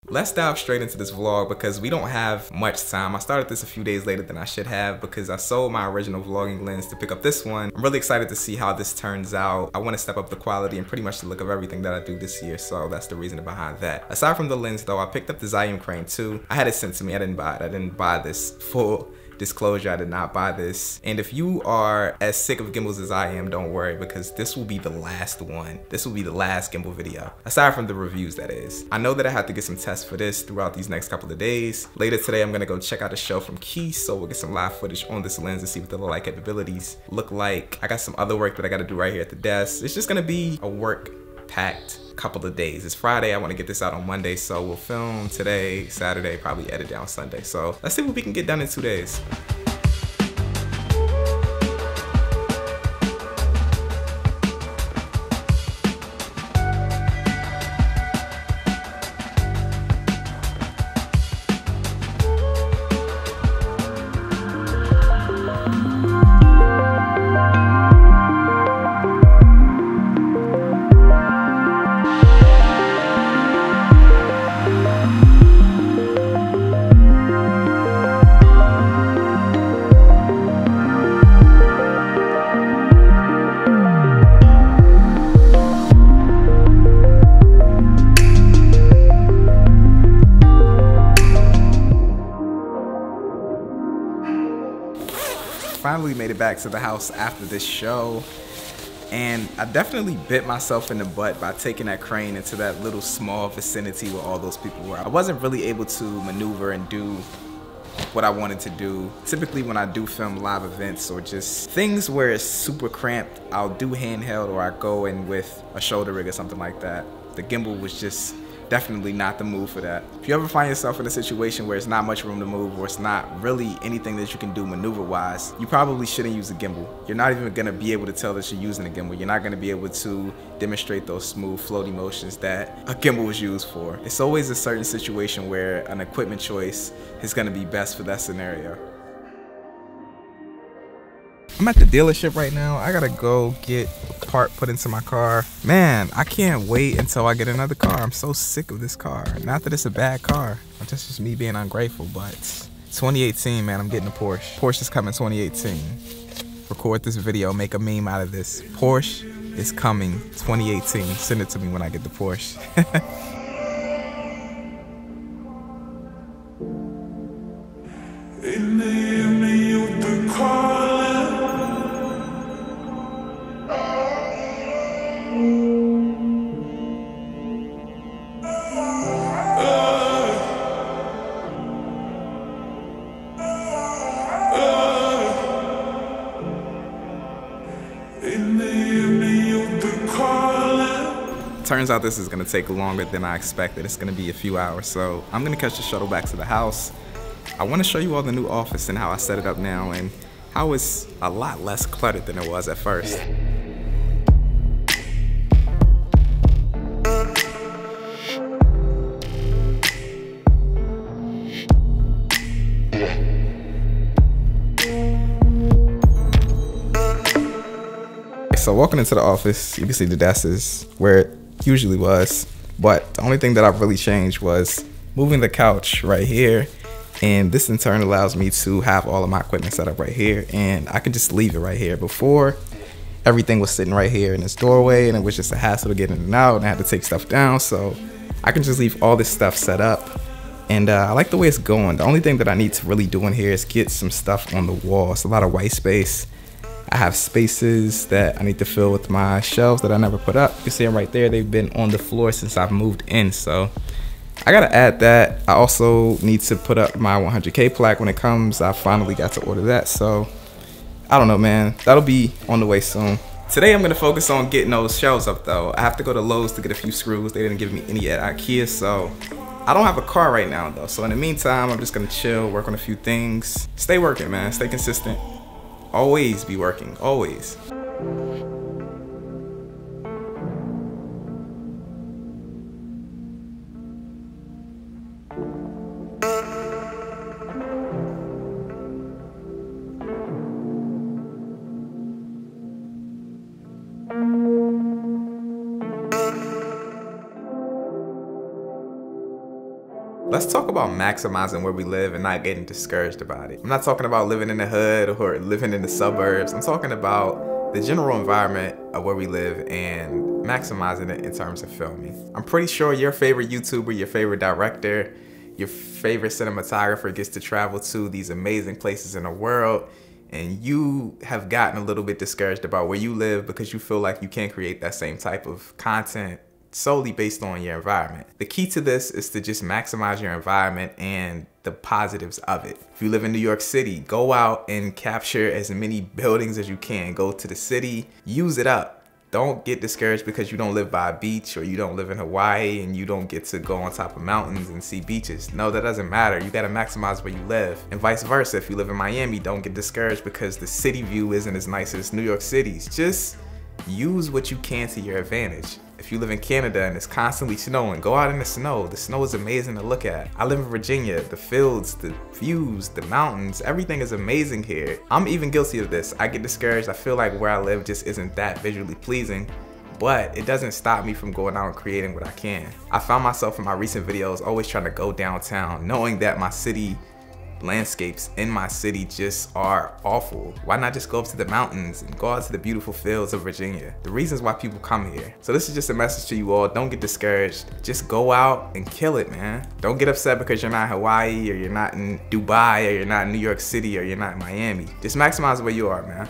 Let's dive straight into this vlog because we don't have much time. I started this a few days later than I should have because I sold my original vlogging lens to pick up this one. I'm really excited to see how this turns out. I want to step up the quality and pretty much the look of everything that I do this year, so that's the reason behind that. Aside from the lens though, I picked up the Zhiyun crane too. I had it sent to me, I didn't buy it. I didn't buy this. Full disclosure, I did not buy this. And if you are as sick of gimbals as I am, don't worry, because this will be the last one. This will be the last gimbal video, aside from the reviews, that is. I know that I have to get some tests for this throughout these next couple of days. Later today, I'm gonna go check out a show from Keith, so we'll get some live footage on this lens and see what the low light capabilities look like. I got some other work that I gotta do right here at the desk. It's just gonna be a work-packed couple of days. It's Friday, I want to get this out on Monday, so we'll film today, Saturday, probably edit down Sunday. So let's see what we can get done in 2 days. Finally made it back to the house after this show, and I definitely bit myself in the butt by taking that crane into that little small vicinity where all those people were. I wasn't really able to maneuver and do what I wanted to do. Typically when I do film live events or just things where it's super cramped, I'll do handheld or I go in with a shoulder rig or something like that. The gimbal was just definitely not the move for that. If you ever find yourself in a situation where it's not much room to move or it's not really anything that you can do maneuver wise, you probably shouldn't use a gimbal. You're not even gonna be able to tell that you're using a gimbal. You're not gonna be able to demonstrate those smooth floaty motions that a gimbal was used for. It's always a certain situation where an equipment choice is gonna be best for that scenario. I'm at the dealership right now. I gotta go get a part put into my car. Man, I can't wait until I get another car. I'm so sick of this car. Not that it's a bad car. That's just me being ungrateful, but 2018, man, I'm getting a Porsche. Porsche is coming 2018. Record this video, make a meme out of this. Porsche is coming 2018. Send it to me when I get the Porsche. In the evening, you'll be calling. Turns out this is gonna take longer than I expected. It's gonna be a few hours, so I'm gonna catch the shuttle back to the house. I wanna show you all the new office and how I set it up now and how it's a lot less cluttered than it was at first. So walking into the office, you can see the desk is where it usually was, but the only thing that I've really changed was moving the couch right here, and this in turn allows me to have all of my equipment set up right here, and I can just leave it right here. Before, everything was sitting right here in this doorway, and it was just a hassle to get in and out, and I had to take stuff down, so I can just leave all this stuff set up, and I like the way it's going. The only thing that I need to really do in here is get some stuff on the wall. It's a lot of white space. I have spaces that I need to fill with my shelves that I never put up. You can see them right there. They've been on the floor since I've moved in, so I gotta add that. I also need to put up my 100K plaque when it comes. I finally got to order that, so I don't know, man. That'll be on the way soon. Today I'm gonna focus on getting those shelves up though. I have to go to Lowe's to get a few screws. They didn't give me any at IKEA, so I don't have a car right now though. So in the meantime, I'm just gonna chill, work on a few things. Stay working, man, stay consistent. Always be working, always. Let's talk about maximizing where we live and not getting discouraged about it. I'm not talking about living in the hood or living in the suburbs. I'm talking about the general environment of where we live and maximizing it in terms of filming. I'm pretty sure your favorite YouTuber, your favorite director, your favorite cinematographer gets to travel to these amazing places in the world, and you have gotten a little bit discouraged about where you live because you feel like you can't create that same type of content solely based on your environment. The key to this is to just maximize your environment and the positives of it. If you live in New York City, go out and capture as many buildings as you can. Go to the city, use it up. Don't get discouraged because you don't live by a beach or you don't live in Hawaii and you don't get to go on top of mountains and see beaches. No, that doesn't matter. You gotta maximize where you live. And vice versa, if you live in Miami, don't get discouraged because the city view isn't as nice as New York City's. Just use what you can to your advantage. If you live in Canada and it's constantly snowing, go out in the snow. The snow is amazing to look at. I live in Virginia. The fields, the views, the mountains, everything is amazing here. I'm even guilty of this. I get discouraged. I feel like where I live just isn't that visually pleasing, but it doesn't stop me from going out and creating what I can. I found myself in my recent videos always trying to go downtown, knowing that my city landscapes in my city just are awful. Why not just go up to the mountains and go out to the beautiful fields of Virginia? The reasons why people come here. So this is just a message to you all. Don't get discouraged. Just go out and kill it, man. Don't get upset because you're not in Hawaii or you're not in Dubai or you're not in New York City or you're not in Miami. Just maximize where you are, man.